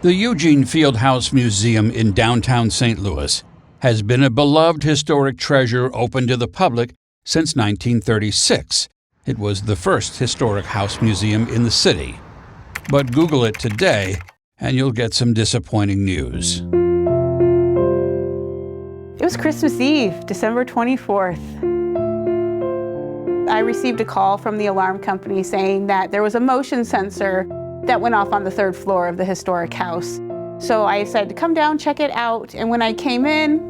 The Eugene Field House Museum in downtown St. Louis has been a beloved historic treasure open to the public since 1936. It was the first historic house museum in the city. But Google it today, and you'll get some disappointing news. It was Christmas Eve, December 24th. I received a call from the alarm company saying that there was a motion sensor that went off on the third floor of the historic house. So I said, come down, check it out. And when I came in,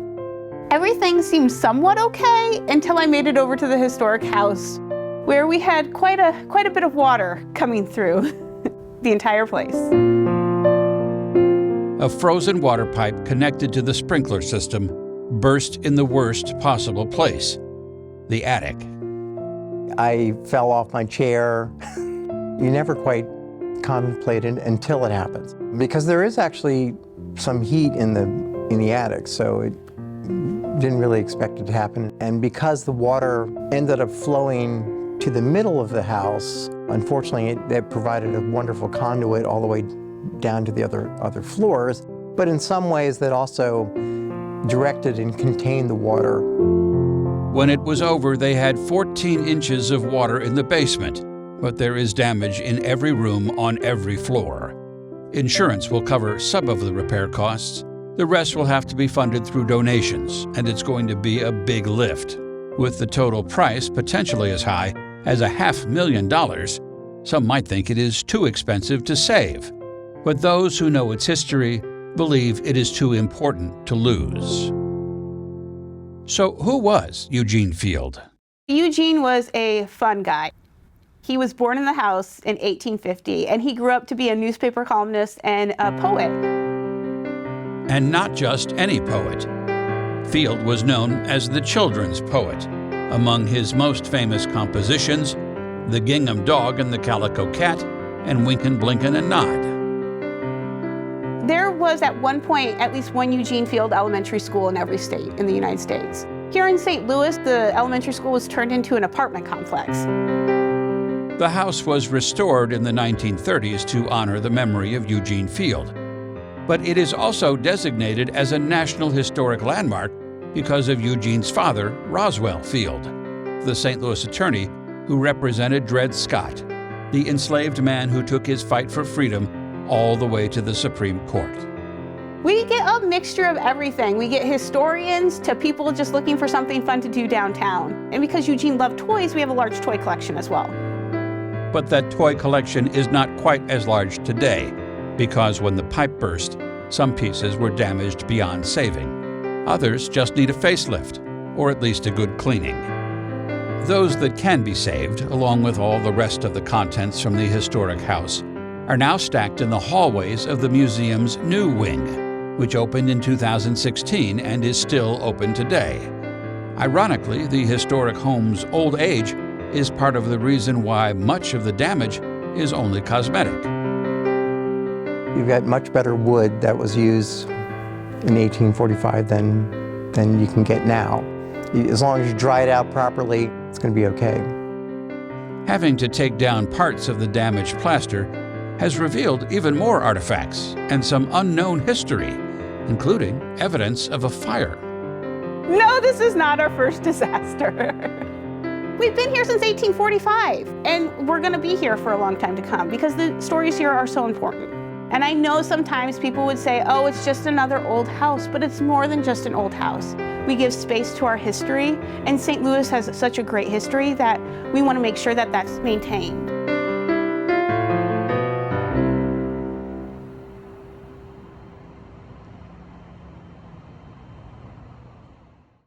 everything seemed somewhat okay until I made it over to the historic house, where we had quite a bit of water coming through the entire place. A frozen water pipe connected to the sprinkler system burst in the worst possible place, the attic. I fell off my chair. You never quite contemplate it until it happens. Because there is actually some heat in the attic, so it didn't really expect it to happen. And because the water ended up flowing to the middle of the house, unfortunately it provided a wonderful conduit all the way down to the other floors. But in some ways that also directed and contained the water. When it was over, they had 14 inches of water in the basement, but there is damage in every room on every floor. Insurance will cover some of the repair costs. The rest will have to be funded through donations, and it's going to be a big lift. With the total price potentially as high as $500,000, some might think it is too expensive to save. But those who know its history believe it is too important to lose. So who was Eugene Field? Eugene was a fun guy. He was born in the house in 1850, and he grew up to be a newspaper columnist and a poet. And not just any poet. Field was known as the children's poet. Among his most famous compositions, The Gingham Dog and the Calico Cat, and Winkin', Blinkin' and Nod. There was at one point at least one Eugene Field elementary school in every state in the United States. Here in St. Louis, the elementary school was turned into an apartment complex. The house was restored in the 1930s to honor the memory of Eugene Field. But it is also designated as a National Historic Landmark because of Eugene's father, Roswell Field, the St. Louis attorney who represented Dred Scott, the enslaved man who took his fight for freedom all the way to the Supreme Court. We get a mixture of everything. We get historians to people just looking for something fun to do downtown. And because Eugene loved toys, we have a large toy collection as well. But that toy collection is not quite as large today, because when the pipe burst, some pieces were damaged beyond saving. Others just need a facelift, or at least a good cleaning. Those that can be saved, along with all the rest of the contents from the historic house, are now stacked in the hallways of the museum's new wing, which opened in 2016 and is still open today. Ironically, the historic home's old age is part of the reason why much of the damage is only cosmetic. You've got much better wood that was used in 1845 than you can get now. As long as you dry it out properly, it's going to be okay. Having to take down parts of the damaged plaster has revealed even more artifacts and some unknown history, including evidence of a fire. No, this is not our first disaster. We've been here since 1845, and we're going to be here for a long time to come because the stories here are so important. And I know sometimes people would say, oh, it's just another old house, but it's more than just an old house. We give space to our history, and St. Louis has such a great history that we want to make sure that that's maintained.